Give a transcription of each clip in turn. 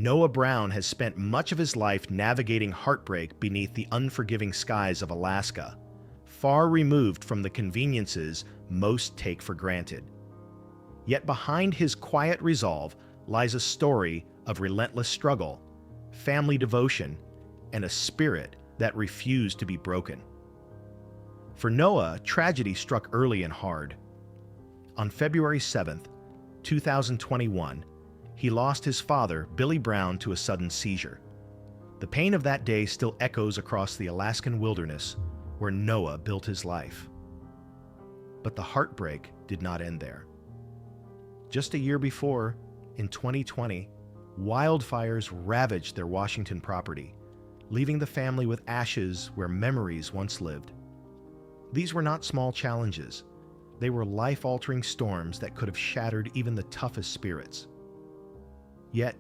Noah Brown has spent much of his life navigating heartbreak beneath the unforgiving skies of Alaska, far removed from the conveniences most take for granted. Yet behind his quiet resolve lies a story of relentless struggle, family devotion, and a spirit that refused to be broken. For Noah, tragedy struck early and hard. On February 7th, 2021, he lost his father, Billy Brown, to a sudden seizure. The pain of that day still echoes across the Alaskan wilderness where Noah built his life. But the heartbreak did not end there. Just a year before, in 2020, wildfires ravaged their Washington property, leaving the family with ashes where memories once lived. These were not small challenges. They were life-altering storms that could have shattered even the toughest spirits. Yet,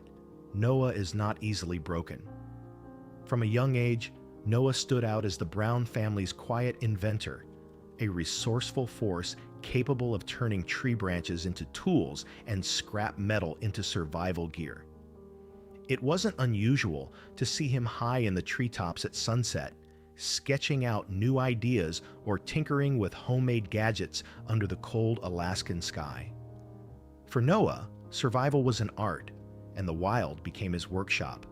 Noah is not easily broken. From a young age, Noah stood out as the Brown family's quiet inventor, a resourceful force capable of turning tree branches into tools and scrap metal into survival gear. It wasn't unusual to see him high in the treetops at sunset, sketching out new ideas or tinkering with homemade gadgets under the cold Alaskan sky. For Noah, survival was an art, and the wild became his workshop.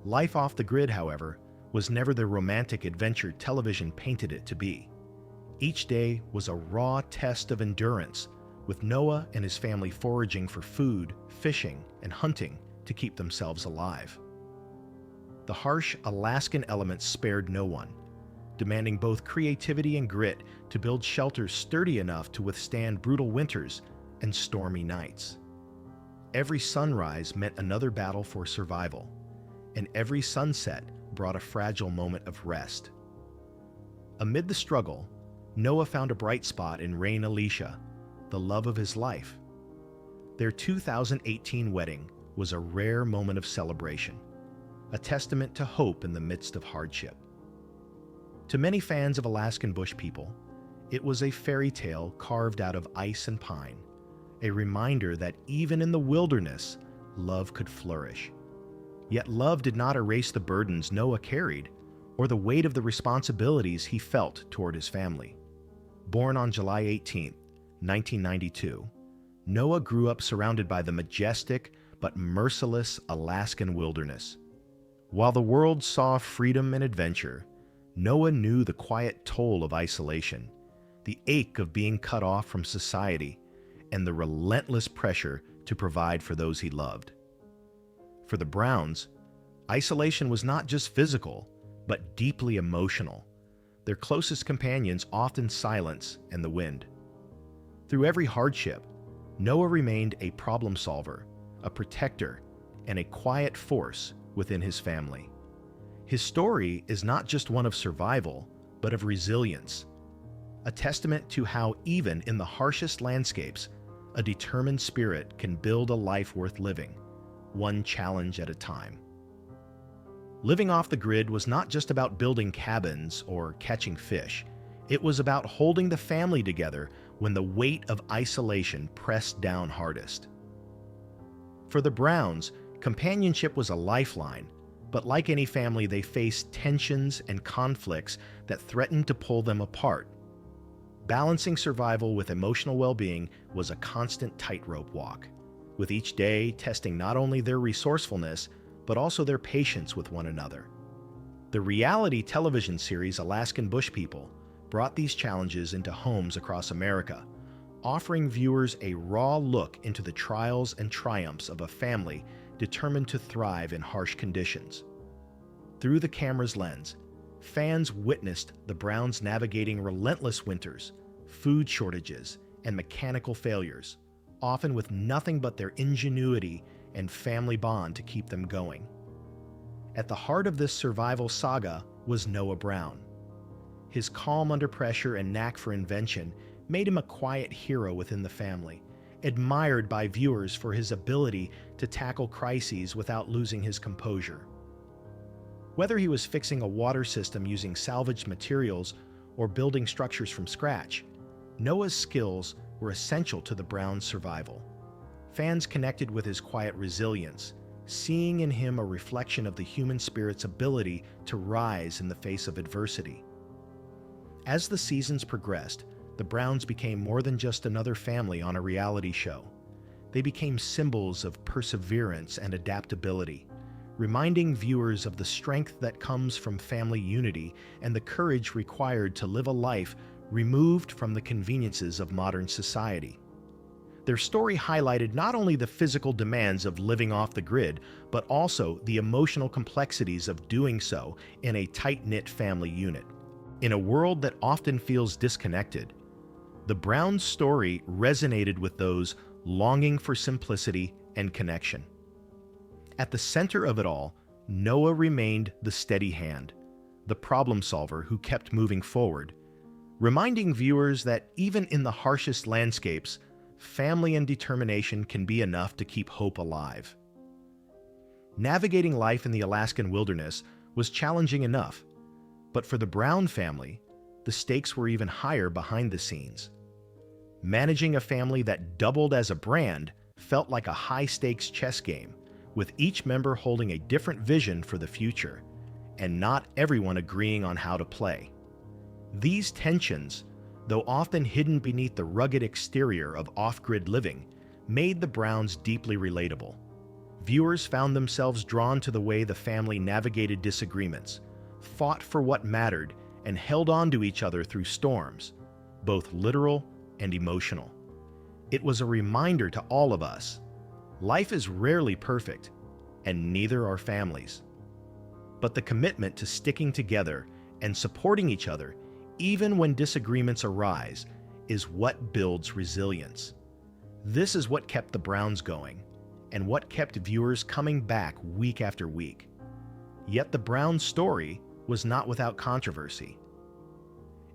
Life off the grid, however, was never the romantic adventure television painted it to be. Each day was a raw test of endurance, with Noah and his family foraging for food, fishing, and hunting to keep themselves alive. The harsh Alaskan elements spared no one, demanding both creativity and grit to build shelters sturdy enough to withstand brutal winters and stormy nights. Every sunrise meant another battle for survival, and every sunset brought a fragile moment of rest. Amid the struggle, Noah found a bright spot in Rain Alicia, the love of his life. Their 2018 wedding was a rare moment of celebration, a testament to hope in the midst of hardship. To many fans of Alaskan Bush People, it was a fairy tale carved out of ice and pine, a reminder that even in the wilderness, love could flourish. Yet love did not erase the burdens Noah carried or the weight of the responsibilities he felt toward his family. Born on July 18, 1992, Noah grew up surrounded by the majestic but merciless Alaskan wilderness. While the world saw freedom and adventure, Noah knew the quiet toll of isolation, the ache of being cut off from society, and the relentless pressure to provide for those he loved. For the Browns, isolation was not just physical, but deeply emotional, their closest companions often silence and the wind. Through every hardship, Noah remained a problem solver, a protector, and a quiet force within his family. His story is not just one of survival, but of resilience, a testament to how even in the harshest landscapes, a determined spirit can build a life worth living, one challenge at a time. Living off the grid was not just about building cabins or catching fish. It was about holding the family together when the weight of isolation pressed down hardest. For the Browns, companionship was a lifeline, but like any family, they faced tensions and conflicts that threatened to pull them apart. Balancing survival with emotional well-being was a constant tightrope walk, with each day testing not only their resourcefulness, but also their patience with one another. The reality television series Alaskan Bush People brought these challenges into homes across America, offering viewers a raw look into the trials and triumphs of a family determined to thrive in harsh conditions. Through the camera's lens, fans witnessed the Browns navigating relentless winters, food shortages, and mechanical failures, often with nothing but their ingenuity and family bond to keep them going. At the heart of this survival saga was Noah Brown. His calm under pressure and knack for invention made him a quiet hero within the family, admired by viewers for his ability to tackle crises without losing his composure. Whether he was fixing a water system using salvaged materials or building structures from scratch, Noah's skills were essential to the Browns' survival. Fans connected with his quiet resilience, seeing in him a reflection of the human spirit's ability to rise in the face of adversity. As the seasons progressed, the Browns became more than just another family on a reality show. They became symbols of perseverance and adaptability, reminding viewers of the strength that comes from family unity and the courage required to live a life removed from the conveniences of modern society. Their story highlighted not only the physical demands of living off the grid, but also the emotional complexities of doing so in a tight-knit family unit. In a world that often feels disconnected, the Browns' story resonated with those longing for simplicity and connection. At the center of it all, Noah remained the steady hand, the problem solver who kept moving forward, reminding viewers that even in the harshest landscapes, family and determination can be enough to keep hope alive. Navigating life in the Alaskan wilderness was challenging enough, but for the Brown family, the stakes were even higher behind the scenes. Managing a family that doubled as a brand felt like a high-stakes chess game, with each member holding a different vision for the future, and not everyone agreeing on how to play. These tensions, though often hidden beneath the rugged exterior of off-grid living, made the Browns deeply relatable. Viewers found themselves drawn to the way the family navigated disagreements, fought for what mattered, and held on to each other through storms, both literal and emotional. It was a reminder to all of us: life is rarely perfect, and neither are families. But the commitment to sticking together and supporting each other, even when disagreements arise, is what builds resilience. This is what kept the Browns going, and what kept viewers coming back week after week. Yet the Browns' story was not without controversy.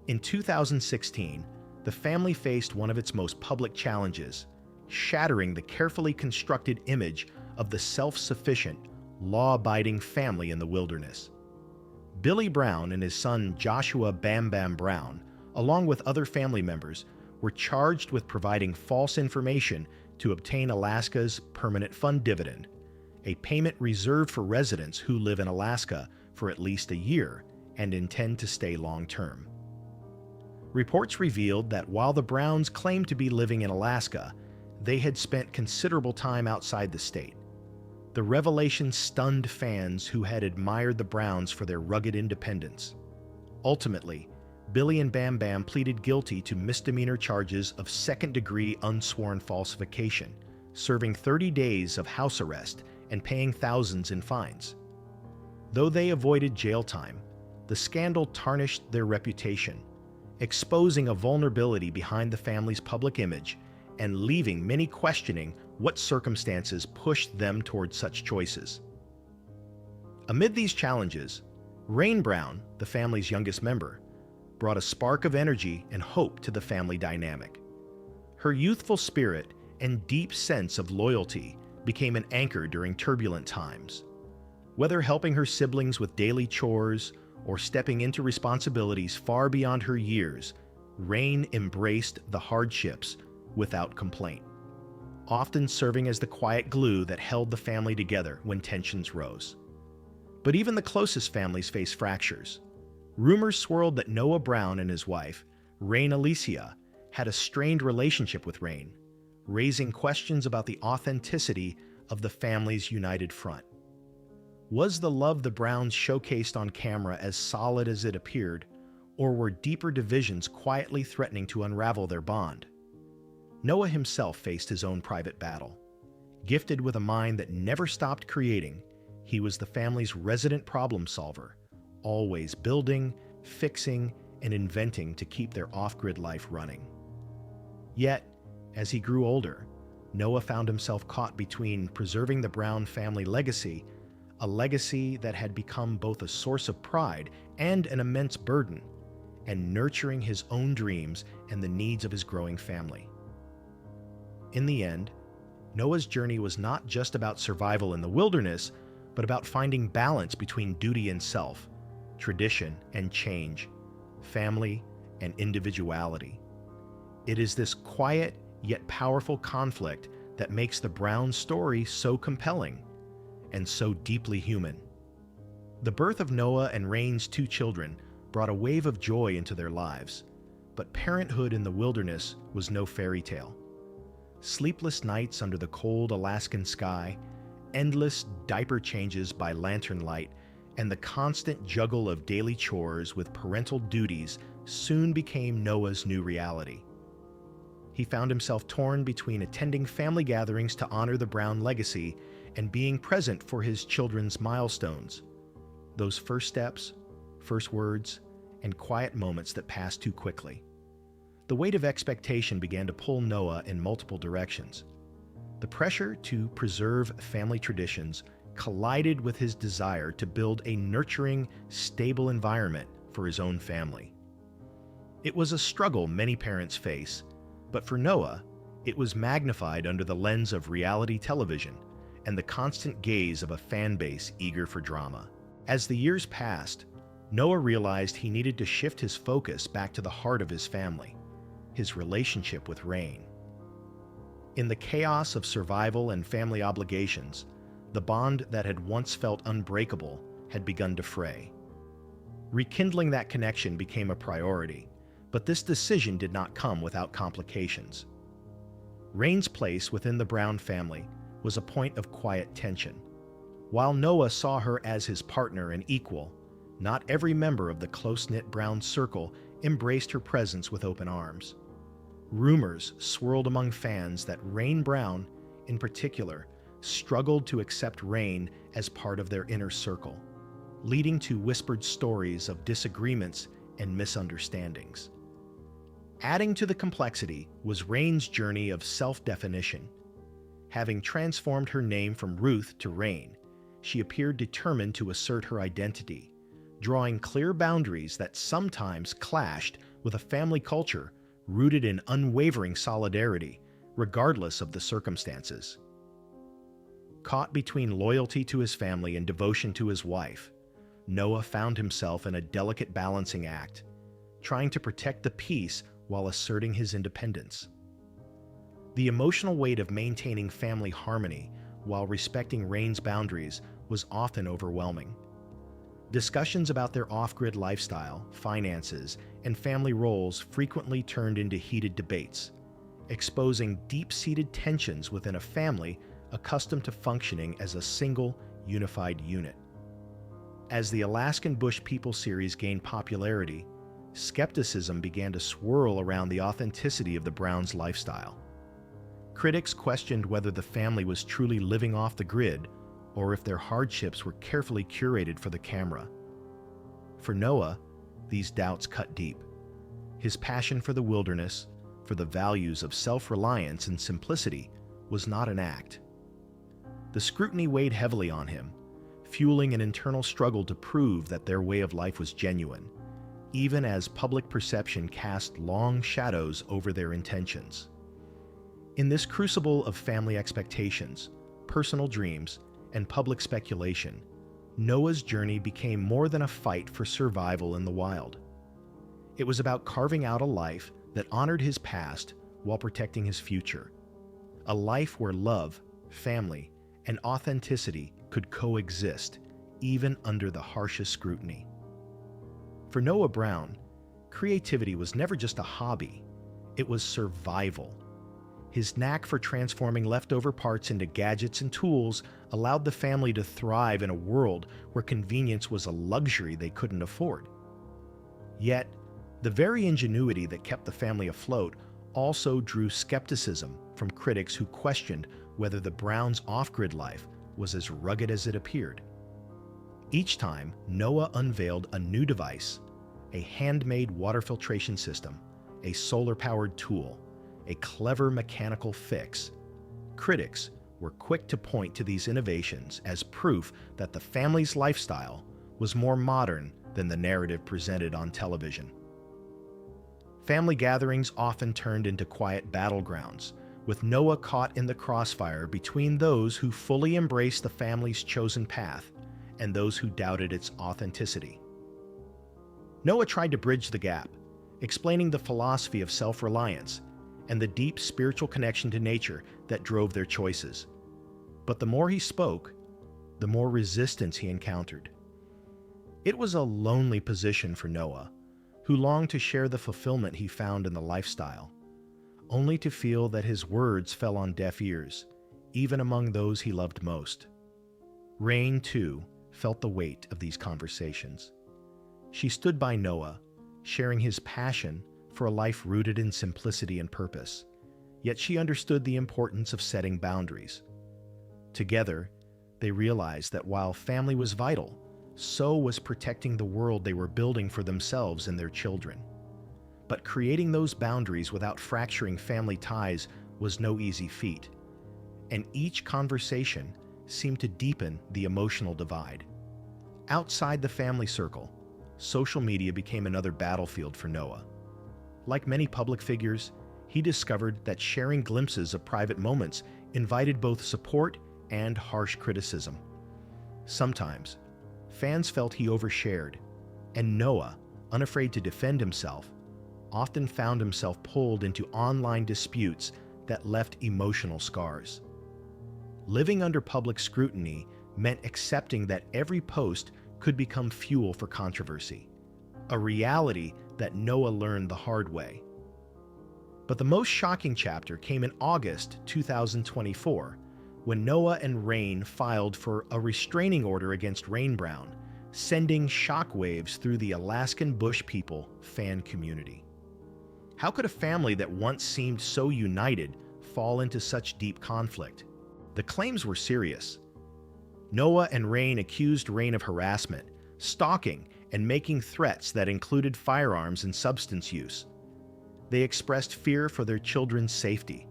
In 2016, the family faced one of its most public challenges, shattering the carefully constructed image of the self-sufficient, law-abiding family in the wilderness. Billy Brown and his son Joshua Bam Bam Brown, along with other family members, were charged with providing false information to obtain Alaska's Permanent Fund Dividend, a payment reserved for residents who live in Alaska for at least a year and intend to stay long-term. Reports revealed that while the Browns claimed to be living in Alaska, they had spent considerable time outside the state. The revelation stunned fans who had admired the Browns for their rugged independence. Ultimately, Billy and Bam Bam pleaded guilty to misdemeanor charges of second-degree unsworn falsification, serving 30 days of house arrest and paying thousands in fines. Though they avoided jail time, the scandal tarnished their reputation, exposing a vulnerability behind the family's public image and leaving many questioning what circumstances pushed them toward such choices. Amid these challenges, Rain Brown, the family's youngest member, brought a spark of energy and hope to the family dynamic. Her youthful spirit and deep sense of loyalty became an anchor during turbulent times. Whether helping her siblings with daily chores or stepping into responsibilities far beyond her years, Rain embraced the hardships without complaint, often serving as the quiet glue that held the family together when tensions rose. But even the closest families face fractures. Rumors swirled that Noah Brown and his wife, Rain Alicia, had a strained relationship with Rain, raising questions about the authenticity of the family's united front. Was the love the Browns showcased on camera as solid as it appeared, or were deeper divisions quietly threatening to unravel their bond? Noah himself faced his own private battle. Gifted with a mind that never stopped creating, he was the family's resident problem solver, always building, fixing, and inventing to keep their off-grid life running. Yet, as he grew older, Noah found himself caught between preserving the Brown family legacy, a legacy that had become both a source of pride and an immense burden, and nurturing his own dreams and the needs of his growing family. In the end, Noah's journey was not just about survival in the wilderness, but about finding balance between duty and self, tradition and change, family and individuality. It is this quiet yet powerful conflict that makes the Brown story so compelling, and so deeply human. The birth of Noah and Rain's 2 children brought a wave of joy into their lives, but parenthood in the wilderness was no fairy tale. Sleepless nights under the cold Alaskan sky, endless diaper changes by lantern light, and the constant juggle of daily chores with parental duties soon became Noah's new reality. He found himself torn between attending family gatherings to honor the Brown legacy and being present for his children's milestones. Those first steps, first words, and quiet moments that passed too quickly. The weight of expectation began to pull Noah in multiple directions. The pressure to preserve family traditions collided with his desire to build a nurturing, stable environment for his own family. It was a struggle many parents face, but for Noah, it was magnified under the lens of reality television and the constant gaze of a fan base eager for drama. As the years passed, Noah realized he needed to shift his focus back to the heart of his family, his relationship with Rain. In the chaos of survival and family obligations, the bond that had once felt unbreakable had begun to fray. Rekindling that connection became a priority, but this decision did not come without complications. Rain's place within the Brown family was a point of quiet tension. While Noah saw her as his partner and equal, not every member of the close-knit Brown circle embraced her presence with open arms. Rumors swirled among fans that Rain Brown, in particular, struggled to accept Rain as part of their inner circle, leading to whispered stories of disagreements and misunderstandings. Adding to the complexity was Rain's journey of self-definition. Having transformed her name from Ruth to Rain, she appeared determined to assert her identity, drawing clear boundaries that sometimes clashed with a family culture rooted in unwavering solidarity, regardless of the circumstances. Caught between loyalty to his family and devotion to his wife, Noah found himself in a delicate balancing act, trying to protect the peace while asserting his independence. The emotional weight of maintaining family harmony while respecting Rain's boundaries was often overwhelming. Discussions about their off-grid lifestyle, finances, and family roles frequently turned into heated debates, exposing deep-seated tensions within a family accustomed to functioning as a single, unified unit. As the Alaskan Bush People series gained popularity, skepticism began to swirl around the authenticity of the Browns' lifestyle. Critics questioned whether the family was truly living off the grid or if their hardships were carefully curated for the camera. For Noah, these doubts cut deep. His passion for the wilderness, for the values of self-reliance and simplicity, was not an act. The scrutiny weighed heavily on him, fueling an internal struggle to prove that their way of life was genuine, even as public perception cast long shadows over their intentions. In this crucible of family expectations, personal dreams, and public speculation, Noah's journey became more than a fight for survival in the wild. It was about carving out a life that honored his past while protecting his future, a life where love, family, and authenticity could coexist, even under the harshest scrutiny. For Noah Brown, creativity was never just a hobby, it was survival. His knack for transforming leftover parts into gadgets and tools allowed the family to thrive in a world where convenience was a luxury they couldn't afford. Yet, the very ingenuity that kept the family afloat also drew skepticism from critics who questioned whether the Browns' off-grid life was as rugged as it appeared. Each time, Noah unveiled a new device, a handmade water filtration system, a solar-powered tool, a clever mechanical fix. Critics were quick to point to these innovations as proof that the family's lifestyle was more modern than the narrative presented on television. Family gatherings often turned into quiet battlegrounds, with Noah caught in the crossfire between those who fully embraced the family's chosen path and those who doubted its authenticity. Noah tried to bridge the gap, explaining the philosophy of self-reliance and the deep spiritual connection to nature that drove their choices. But the more he spoke, the more resistance he encountered. It was a lonely position for Noah, who longed to share the fulfillment he found in the lifestyle, only to feel that his words fell on deaf ears, even among those he loved most. Rain, too, felt the weight of these conversations. She stood by Noah, sharing his passion for a life rooted in simplicity and purpose, yet she understood the importance of setting boundaries. Together, they realized that while family was vital, so was protecting the world they were building for themselves and their children. But creating those boundaries without fracturing family ties was no easy feat, and each conversation seemed to deepen the emotional divide. Outside the family circle, social media became another battlefield for Noah. Like many public figures, he discovered that sharing glimpses of private moments invited both support and harsh criticism. Sometimes, fans felt he overshared, and Noah, unafraid to defend himself, often found himself pulled into online disputes that left emotional scars. Living under public scrutiny meant accepting that every post could become fuel for controversy, a reality that Noah learned the hard way. But the most shocking chapter came in August 2024, when Noah and Rain filed for a restraining order against Rain Brown, sending shockwaves through the Alaskan Bush People fan community. How could a family that once seemed so united fall into such deep conflict? The claims were serious. Noah and Rain accused Rain of harassment, stalking, and making threats that included firearms and substance use. They expressed fear for their children's safety,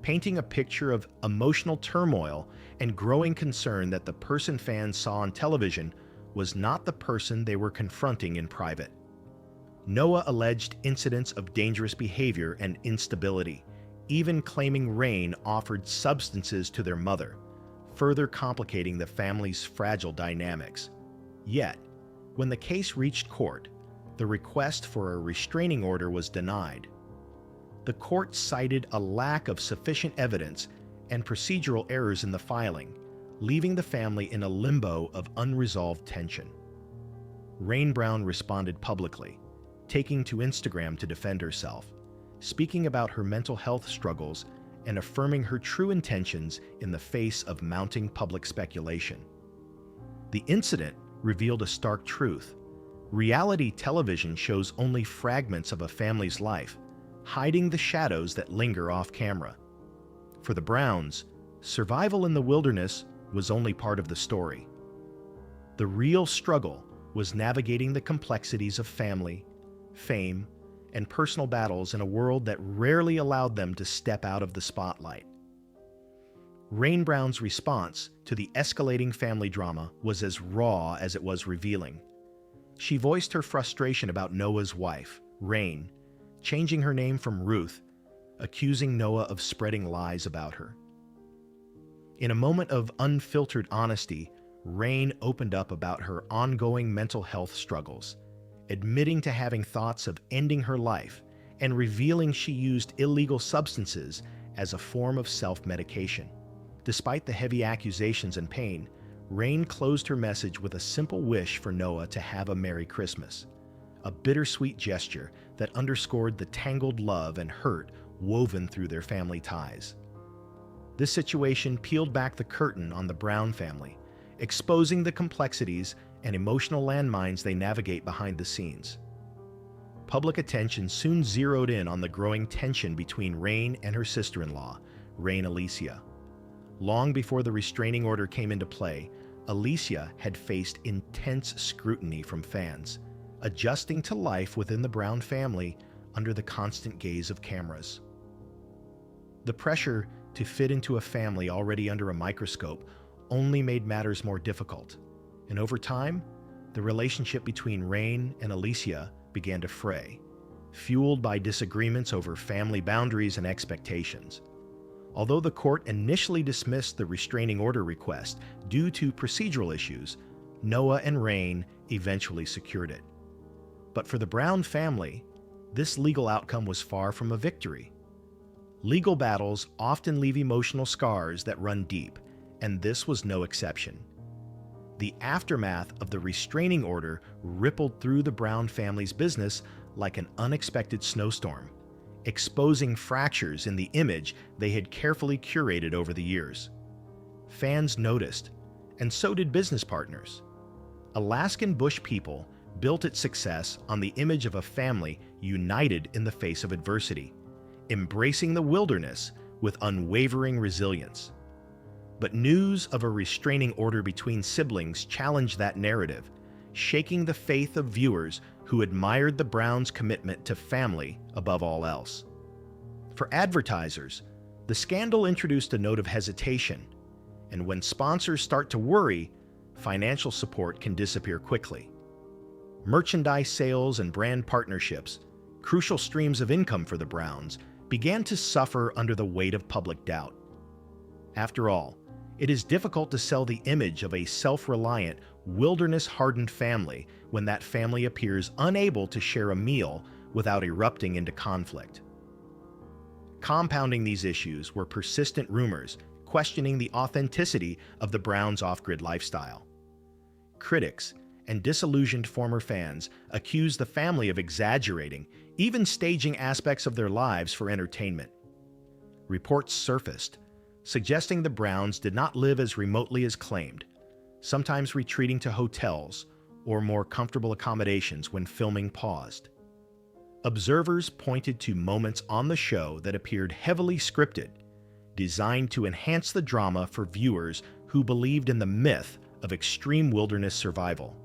painting a picture of emotional turmoil and growing concern that the person fans saw on television was not the person they were confronting in private. Noah alleged incidents of dangerous behavior and instability, even claiming Rain offered substances to their mother, further complicating the family's fragile dynamics. Yet, when the case reached court, the request for a restraining order was denied. The court cited a lack of sufficient evidence and procedural errors in the filing, leaving the family in a limbo of unresolved tension. Rain Brown responded publicly, taking to Instagram to defend herself, speaking about her mental health struggles and affirming her true intentions in the face of mounting public speculation. The incident revealed a stark truth. Reality television shows only fragments of a family's life, hiding the shadows that linger off camera. For the Browns, survival in the wilderness was only part of the story. The real struggle was navigating the complexities of family, fame, and personal battles in a world that rarely allowed them to step out of the spotlight. Rain Brown's response to the escalating family drama was as raw as it was revealing. She voiced her frustration about Noah's wife, Rain, changing her name from Ruth, accusing Noah of spreading lies about her. In a moment of unfiltered honesty, Rain opened up about her ongoing mental health struggles, admitting to having thoughts of ending her life and revealing she used illegal substances as a form of self-medication. Despite the heavy accusations and pain, Rain closed her message with a simple wish for Noah to have a Merry Christmas, a bittersweet gesture that underscored the tangled love and hurt woven through their family ties. This situation peeled back the curtain on the Brown family, exposing the complexities and emotional landmines they navigate behind the scenes. Public attention soon zeroed in on the growing tension between Rain and her sister-in-law, Rain Alicia. Long before the restraining order came into play, Alicia had faced intense scrutiny from fans, adjusting to life within the Brown family under the constant gaze of cameras. The pressure to fit into a family already under a microscope only made matters more difficult, and over time, the relationship between Rain and Alicia began to fray, fueled by disagreements over family boundaries and expectations. Although the court initially dismissed the restraining order request due to procedural issues, Noah and Rain eventually secured it. But for the Brown family, this legal outcome was far from a victory. Legal battles often leave emotional scars that run deep, and this was no exception. The aftermath of the restraining order rippled through the Brown family's business like an unexpected snowstorm, exposing fractures in the image they had carefully curated over the years. Fans noticed, and so did business partners. Alaskan Bush People built its success on the image of a family united in the face of adversity, embracing the wilderness with unwavering resilience. But news of a restraining order between siblings challenged that narrative, shaking the faith of viewers who admired the Browns' commitment to family above all else. For advertisers, the scandal introduced a note of hesitation, and when sponsors start to worry, financial support can disappear quickly. Merchandise sales and brand partnerships, crucial streams of income for the Browns, began to suffer under the weight of public doubt. After all, it is difficult to sell the image of a self-reliant, wilderness-hardened family when that family appears unable to share a meal without erupting into conflict. Compounding these issues were persistent rumors questioning the authenticity of the Browns' off-grid lifestyle. Critics and disillusioned former fans accused the family of exaggerating, even staging aspects of their lives for entertainment. Reports surfaced, suggesting the Browns did not live as remotely as claimed, sometimes retreating to hotels or more comfortable accommodations when filming paused. Observers pointed to moments on the show that appeared heavily scripted, designed to enhance the drama for viewers who believed in the myth of extreme wilderness survival.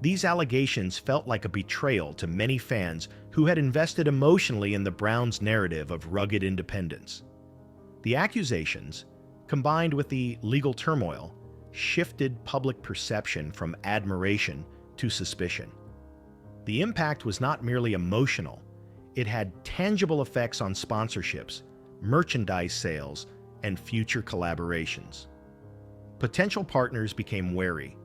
These allegations felt like a betrayal to many fans who had invested emotionally in the Browns' narrative of rugged independence. The accusations, combined with the legal turmoil, shifted public perception from admiration to suspicion. The impact was not merely emotional, it had tangible effects on sponsorships, merchandise sales, and future collaborations. Potential partners became wary,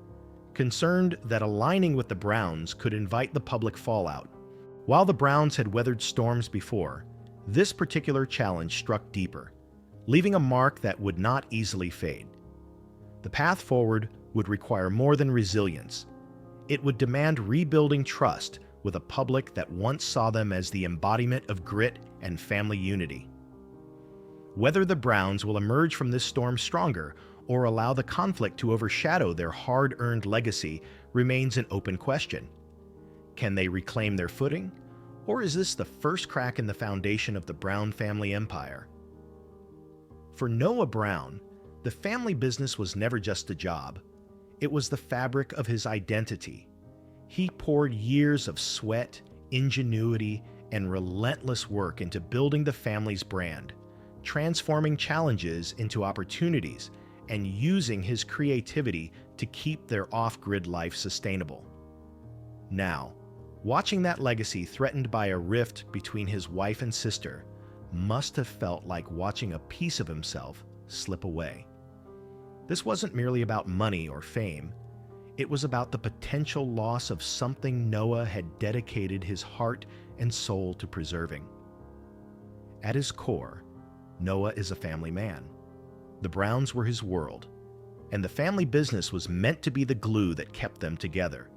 concerned that aligning with the Browns could invite the public fallout. While the Browns had weathered storms before, this particular challenge struck deeper, leaving a mark that would not easily fade. The path forward would require more than resilience. It would demand rebuilding trust with a public that once saw them as the embodiment of grit and family unity. Whether the Browns will emerge from this storm stronger or allow the conflict to overshadow their hard-earned legacy remains an open question. Can they reclaim their footing, or is this the first crack in the foundation of the Brown family empire? For Noah Brown, the family business was never just a job. It was the fabric of his identity. He poured years of sweat, ingenuity, and relentless work into building the family's brand, transforming challenges into opportunities, and using his creativity to keep their off-grid life sustainable. Now, watching that legacy threatened by a rift between his wife and sister must have felt like watching a piece of himself slip away. This wasn't merely about money or fame. It was about the potential loss of something Noah had dedicated his heart and soul to preserving. At his core, Noah is a family man. The Browns were his world, and the family business was meant to be the glue that kept them together,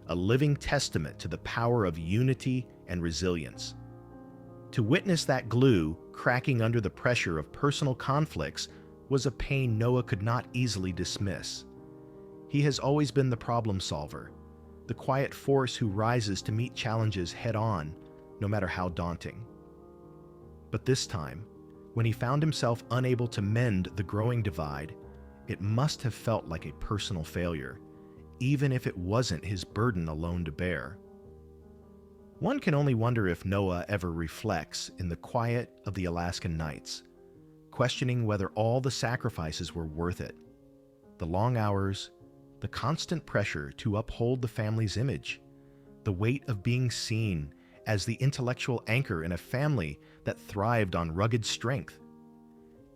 a living testament to the power of unity and resilience. To witness that glue cracking under the pressure of personal conflicts was a pain Noah could not easily dismiss. He has always been the problem solver, the quiet force who rises to meet challenges head-on, no matter how daunting. But this time, when he found himself unable to mend the growing divide, it must have felt like a personal failure, even if it wasn't his burden alone to bear. One can only wonder if Noah ever reflects in the quiet of the Alaskan nights, questioning whether all the sacrifices were worth it. The long hours, the constant pressure to uphold the family's image, the weight of being seen as the intellectual anchor in a family that thrived on rugged strength.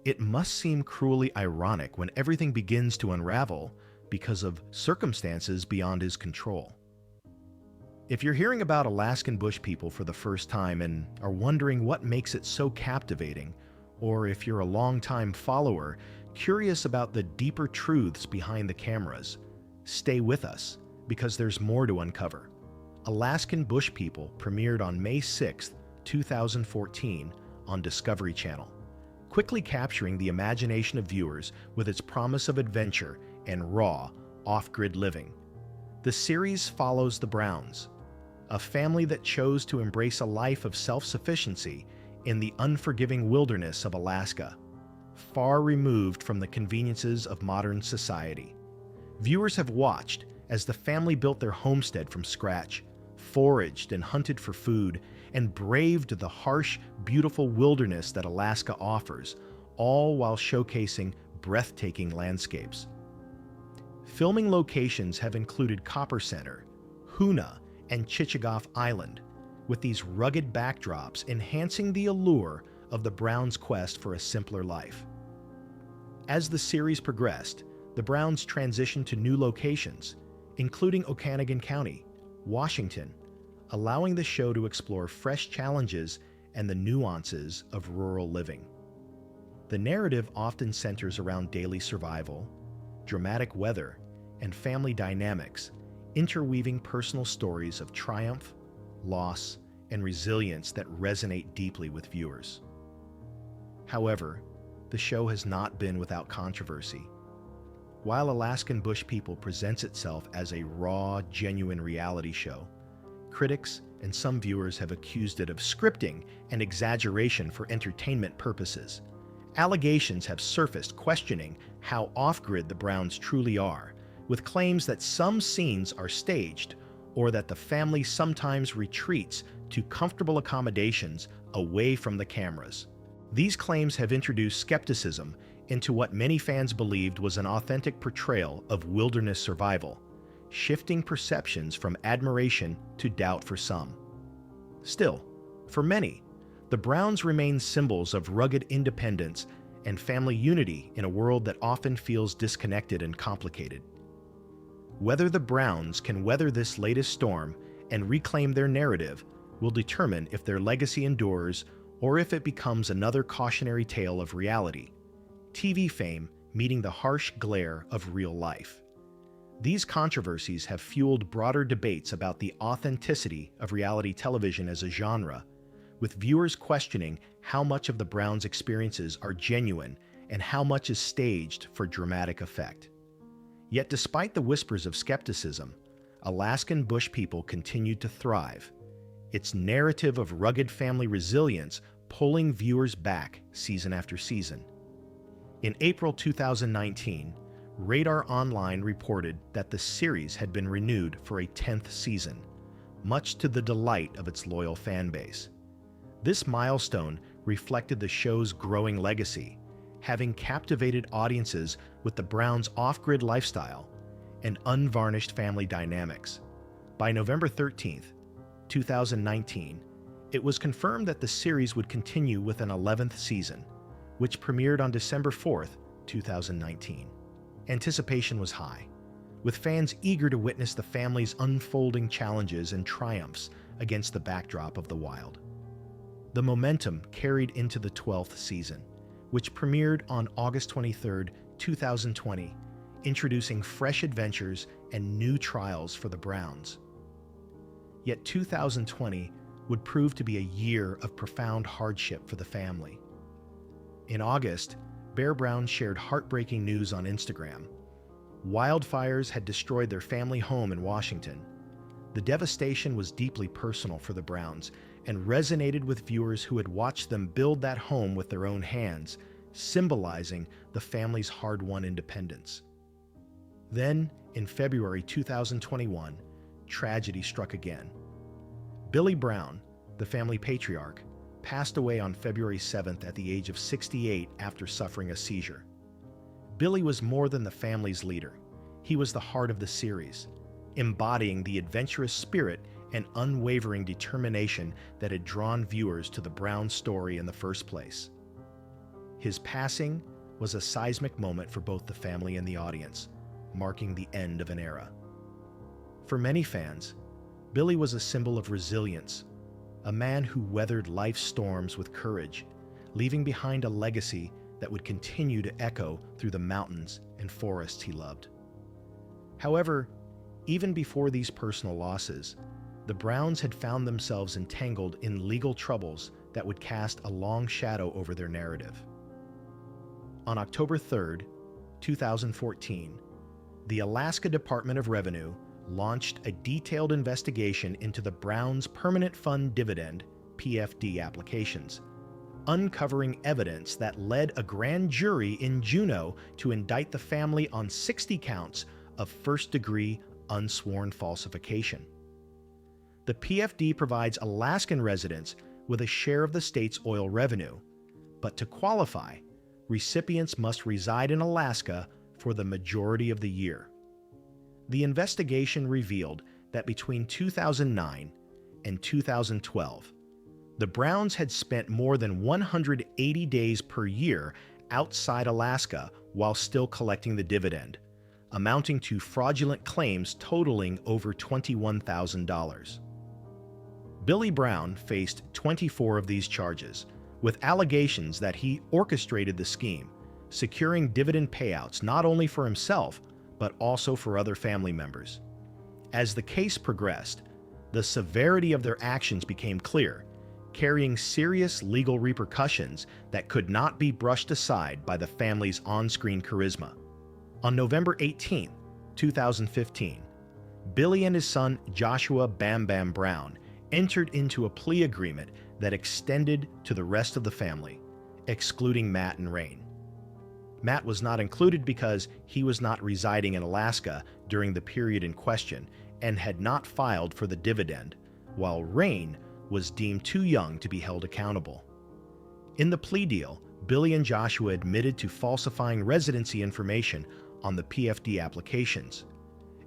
It must seem cruelly ironic when everything begins to unravel because of circumstances beyond his control. If you're hearing about Alaskan Bush People for the first time and are wondering what makes it so captivating, or if you're a longtime follower, curious about the deeper truths behind the cameras, Stay with us, because there's more to uncover. Alaskan Bush People premiered on May 6, 2014 on Discovery Channel, quickly capturing the imagination of viewers with its promise of adventure and raw, off-grid living. The series follows the Browns, a family that chose to embrace a life of self-sufficiency in the unforgiving wilderness of Alaska, far removed from the conveniences of modern society. Viewers have watched as the family built their homestead from scratch, foraged and hunted for food, and braved the harsh, beautiful wilderness that Alaska offers, all while showcasing breathtaking landscapes. Filming locations have included Copper Center, Hoona, and Chichagof Island, with these rugged backdrops enhancing the allure of the Browns' quest for a simpler life. As the series progressed, the Browns transitioned to new locations, including Okanogan County, Washington, allowing the show to explore fresh challenges and the nuances of rural living. The narrative often centers around daily survival, dramatic weather, and family dynamics, interweaving personal stories of triumph, loss, and resilience that resonate deeply with viewers. However, the show has not been without controversy. While Alaskan Bush People presents itself as a raw, genuine reality show, critics and some viewers have accused it of scripting and exaggeration for entertainment purposes. Allegations have surfaced questioning how off-grid the Browns truly are, with claims that some scenes are staged or that the family sometimes retreats to comfortable accommodations away from the cameras. These claims have introduced skepticism into what many fans believed was an authentic portrayal of wilderness survival, shifting perceptions from admiration to doubt for some. Still, for many, the Browns remain symbols of rugged independence and family unity in a world that often feels disconnected and complicated. Whether the Browns can weather this latest storm and reclaim their narrative will determine if their legacy endures or if it becomes another cautionary tale of reality, TV fame meeting the harsh glare of real life. These controversies have fueled broader debates about the authenticity of reality television as a genre, with viewers questioning how much of the Browns' experiences are genuine and how much is staged for dramatic effect. Yet despite the whispers of skepticism, Alaskan Bush People continued to thrive, its narrative of rugged family resilience pulling viewers back season after season. In April 2019, Radar Online reported that the series had been renewed for a 10th season, much to the delight of its loyal fan base. This milestone reflected the show's growing legacy, having captivated audiences with the Browns' off-grid lifestyle and unvarnished family dynamics. By November 13, 2019, it was confirmed that the series would continue with an 11th season, which premiered on December 4, 2019. Anticipation was high, with fans eager to witness the family's unfolding challenges and triumphs against the backdrop of the wild. The momentum carried into the 12th season, which premiered on August 23, 2020, introducing fresh adventures and new trials for the Browns. Yet 2020 would prove to be a year of profound hardship for the family. In August, Bear Brown shared heartbreaking news on Instagram. Wildfires had destroyed their family home in Washington. The devastation was deeply personal for the Browns and resonated with viewers who had watched them build that home with their own hands, symbolizing the family's hard-won independence. Then, in February 2021, tragedy struck again. Billy Brown, the family patriarch, passed away on February 7th at the age of 68 after suffering a seizure. Billy was more than the family's leader. He was the heart of the series, embodying the adventurous spirit and unwavering determination that had drawn viewers to the Brown story in the first place. His passing was a seismic moment for both the family and the audience, marking the end of an era. For many fans, Billy was a symbol of resilience, a man who weathered life's storms with courage, leaving behind a legacy that would continue to echo through the mountains and forests he loved. However, even before these personal losses, the Browns had found themselves entangled in legal troubles that would cast a long shadow over their narrative. On October 3, 2014, the Alaska Department of Revenue launched a detailed investigation into the Browns' Permanent Fund Dividend (PFD) applications, uncovering evidence that led a grand jury in Juneau to indict the family on 60 counts of first-degree unsworn falsification. The PFD provides Alaskan residents with a share of the state's oil revenue, but to qualify, recipients must reside in Alaska for the majority of the year. The investigation revealed that between 2009 and 2012, the Browns had spent more than 180 days per year outside Alaska while still collecting the dividend, amounting to fraudulent claims totaling over $21,000. Billy Brown faced 24 of these charges, with allegations that he orchestrated the scheme, securing dividend payouts not only for himself, but also for other family members. As the case progressed, the severity of their actions became clear, carrying serious legal repercussions that could not be brushed aside by the family's on-screen charisma. On November 18, 2015, Billy and his son Joshua Bam Bam Brown entered into a plea agreement that extended to the rest of the family, excluding Matt and Rain. Matt was not included because he was not residing in Alaska during the period in question and had not filed for the dividend, while Rain was deemed too young to be held accountable. In the plea deal, Billy and Joshua admitted to falsifying residency information on the PFD applications,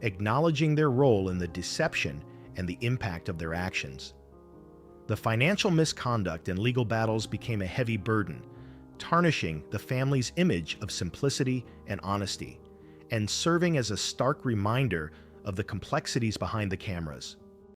acknowledging their role in the deception and the impact of their actions. The financial misconduct and legal battles became a heavy burden, tarnishing the family's image of simplicity and honesty, and serving as a stark reminder of the complexities behind the cameras.